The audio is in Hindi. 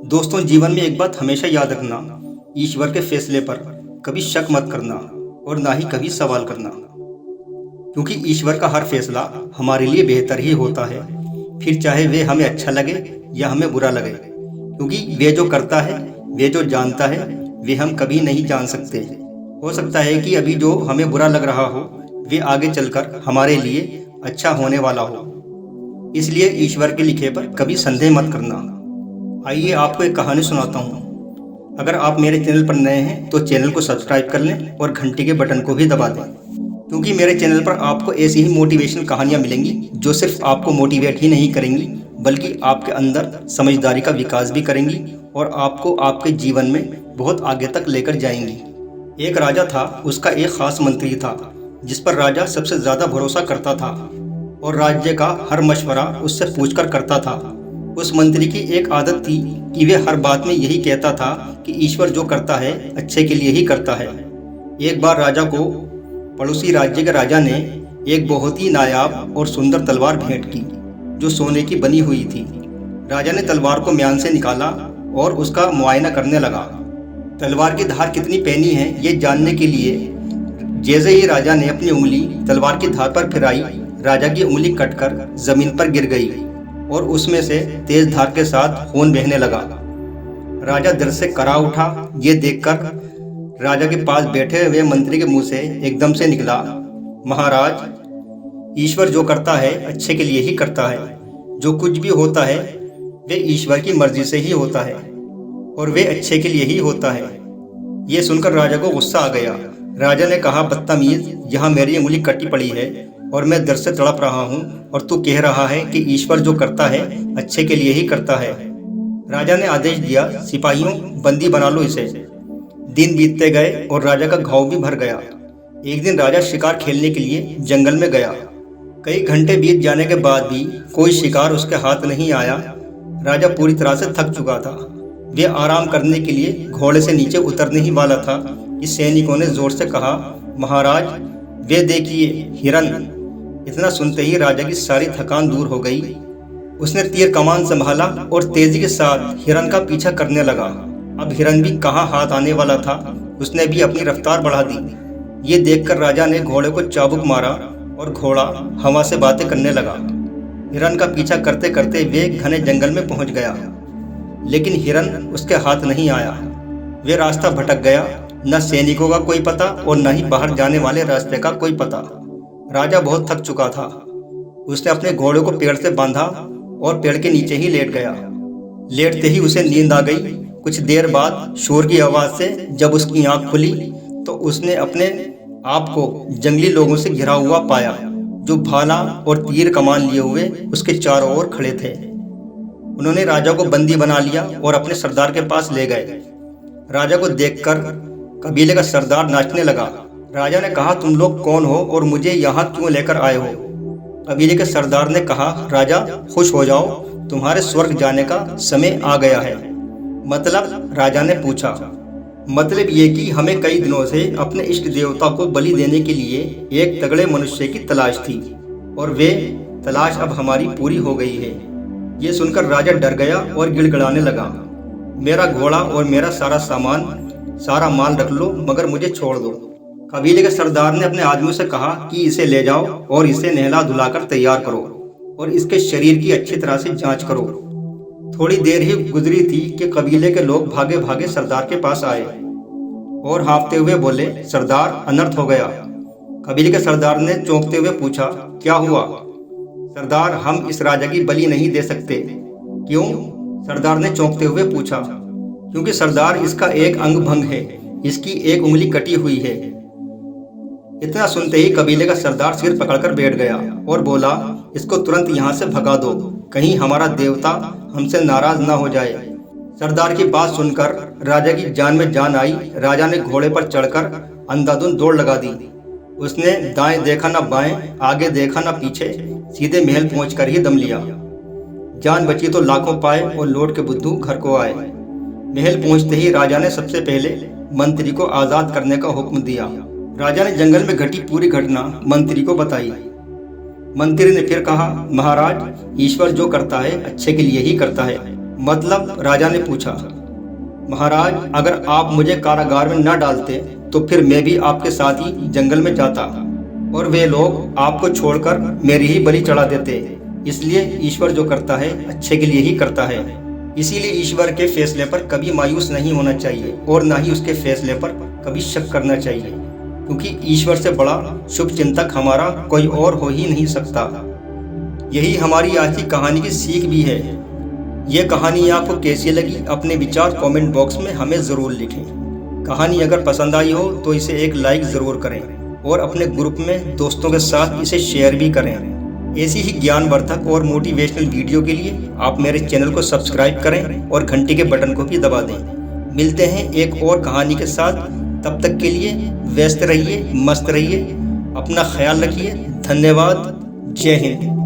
दोस्तों, जीवन में एक बात हमेशा याद रखना, ईश्वर के फैसले पर कभी शक मत करना और ना ही कभी सवाल करना, क्योंकि ईश्वर का हर फैसला हमारे लिए बेहतर ही होता है। फिर चाहे वे हमें अच्छा लगे या हमें बुरा लगे, क्योंकि वे जो करता है, वे जो जानता है, वे हम कभी नहीं जान सकते। हो सकता है कि अभी जो हमें बुरा लग रहा हो, वे आगे चलकर हमारे लिए अच्छा होने वाला हो। इसलिए ईश्वर के लिखे पर कभी संदेह मत करना। आइए आपको एक कहानी सुनाता हूँ। अगर आप मेरे चैनल पर नए हैं तो चैनल को सब्सक्राइब कर लें और घंटी के बटन को भी दबा दें, क्योंकि मेरे चैनल पर आपको ऐसी ही मोटिवेशनल कहानियाँ मिलेंगी जो सिर्फ आपको मोटिवेट ही नहीं करेंगी, बल्कि आपके अंदर समझदारी का विकास भी करेंगी और आपको आपके जीवन में बहुत आगे तक लेकर जाएंगी। एक राजा था, उसका एक खास मंत्री था जिस पर राजा सबसे ज़्यादा भरोसा करता था और राज्य का हर मशवरा उससे पूछकर करता था। उस मंत्री की एक आदत थी कि वे हर बात में यही कहता था कि ईश्वर जो करता है अच्छे के लिए ही करता है। एक बार राजा को पड़ोसी राज्य के राजा ने एक बहुत ही नायाब और सुंदर तलवार भेंट की जो सोने की बनी हुई थी। राजा ने तलवार को म्यान से निकाला और उसका मुआयना करने लगा। तलवार की धार कितनी पैनी है ये जानने के लिए जैसे ही राजा ने अपनी उंगली तलवार की धार पर फिराई, राजा की उंगली कटकर जमीन पर गिर गई और उसमें से तेज धार के साथ खून बहने लगा। राजा दर्द से करा उठा। ये देखकर राजा के पास बैठे हुए मंत्री के मुंह से एकदम से निकला, महाराज, ईश्वर जो करता है अच्छे के लिए ही करता है। जो कुछ भी होता है वे ईश्वर की मर्जी से ही होता है और वे अच्छे के लिए ही होता है। ये सुनकर राजा को गुस्सा आ गया। राजा ने कहा, बदतमीज, यहाँ मेरी उंगली कटी पड़ी है और मैं दर्द से तड़प रहा हूँ और तू कह रहा है कि ईश्वर जो करता है अच्छे के लिए ही करता है। राजा ने आदेश दिया, सिपाहियों, बंदी बना लो इसे। दिन बीतते गए और राजा का घाव भी भर गया। एक दिन राजा शिकार खेलने के लिए जंगल में गया। कई घंटे बीत जाने के बाद भी कोई शिकार उसके हाथ नहीं आया। राजा पूरी तरह से थक चुका था। वे आराम करने के लिए घोड़े से नीचे उतरने ही वाला था कि सैनिकों ने जोर से कहा, महाराज, वे देखिए, हिरन। इतना सुनते ही राजा की सारी थकान दूर हो गई। उसने तीर कमान संभाला और तेजी के साथ हिरन का पीछा करने लगा। अब हिरन भी कहाँ हाथ आने वाला था, उसने भी अपनी रफ्तार बढ़ा दी। ये देखकर राजा ने घोड़े को चाबुक मारा और घोड़ा हवा से बातें करने लगा। हिरन का पीछा करते करते वे घने जंगल में पहुंच गया, लेकिन हिरन उसके हाथ नहीं आया। वे रास्ता भटक गया, न सैनिकों का कोई पता और न ही बाहर जाने वाले रास्ते का कोई पता। राजा बहुत थक चुका था। उसने अपने घोड़े को पेड़ से बांधा और पेड़ के नीचे ही लेट गया। लेटते ही उसे नींद आ गई। कुछ देर बाद शोर की आवाज से जब उसकी आंख खुली तो उसने अपने आप को जंगली लोगों से घिरा हुआ पाया, जो भाला और तीर कमान लिए हुए उसके चारों ओर खड़े थे। उन्होंने राजा को बंदी बना लिया और अपने सरदार के पास ले गए। राजा को देखकर कबीले का सरदार नाचने लगा। राजा ने कहा, तुम लोग कौन हो और मुझे यहाँ क्यों लेकर आए हो? कबीले के सरदार ने कहा, राजा, खुश हो जाओ, तुम्हारे स्वर्ग जाने का समय आ गया है। मतलब? राजा ने पूछा। मतलब ये कि हमें कई दिनों से अपने इष्ट देवता को बलि देने के लिए एक तगड़े मनुष्य की तलाश थी और वे तलाश अब हमारी पूरी हो गई है। ये सुनकर राजा डर गया और गिड़गिड़ाने लगा, मेरा घोड़ा और मेरा सारा सामान, सारा माल रख लो, मगर मुझे छोड़ दो। कबीले के सरदार ने अपने आदमियों से कहा कि इसे ले जाओ और इसे नहला धुलाकर तैयार करो और इसके शरीर की अच्छी तरह से जांच करो। थोड़ी देर ही गुजरी थी कि कबीले के लोग भागे भागे सरदार के पास आए और हाँफते हुए बोले, सरदार, अनर्थ हो गया। कबीले के सरदार ने चौंकते हुए पूछा, क्या हुआ? सरदार, हम इस राजा की बलि नहीं दे सकते। क्यों? सरदार ने चौंकते हुए पूछा। क्योंकि सरदार, इसका एक अंग भंग है, इसकी एक उंगली कटी हुई है। इतना सुनते ही कबीले का सरदार सिर पकड़कर बैठ गया और बोला, इसको तुरंत यहाँ से भगा दो, कहीं हमारा देवता हमसे नाराज ना हो जाए। सरदार की बात सुनकर राजा की जान में जान आई। राजा ने घोड़े पर चढ़कर अंधाधुंध दौड़ लगा दी। उसने दाएं देखा ना बाएं, आगे देखा ना पीछे, सीधे महल पहुंचकर ही दम लिया। जान बची तो लाखों पाए और लौट के बुद्धू घर को आए। महल पहुंचते ही राजा ने सबसे पहले मंत्री को आजाद करने का हुक्म दिया। राजा ने जंगल में घटी पूरी घटना मंत्री को बताई। मंत्री ने फिर कहा, महाराज, ईश्वर जो करता है अच्छे के लिए ही करता है मतलब राजा ने पूछा, महाराज, अगर आप मुझे कारागार में न डालते तो फिर मैं भी आपके साथ ही जंगल में जाता और वे लोग आपको छोड़कर मेरी ही बलि चढ़ा देते। इसलिए ईश्वर जो करता है अच्छे के लिए ही करता है। इसीलिए ईश्वर के फैसले पर कभी मायूस नहीं होना चाहिए और ना ही उसके फैसले पर कभी शक करना चाहिए, क्योंकि ईश्वर से बड़ा शुभ चिंतक हमारा कोई और हो ही नहीं सकता। यही हमारी आज की कहानी की सीख भी है। ये कहानी आपको कैसी लगी, अपने विचार कमेंट बॉक्स में हमें ज़रूर लिखें। कहानी अगर पसंद आई हो तो इसे एक लाइक ज़रूर करें और अपने ग्रुप में दोस्तों के साथ इसे शेयर भी करें। ऐसी ही ज्ञानवर्धक और मोटिवेशनल वीडियो के लिए आप मेरे चैनल को सब्सक्राइब करें और घंटी के बटन को भी दबा दें। मिलते हैं एक और कहानी के साथ। तब तक के लिए व्यस्त रहिए, मस्त रहिए, अपना ख्याल रखिए। धन्यवाद। जय हिंद।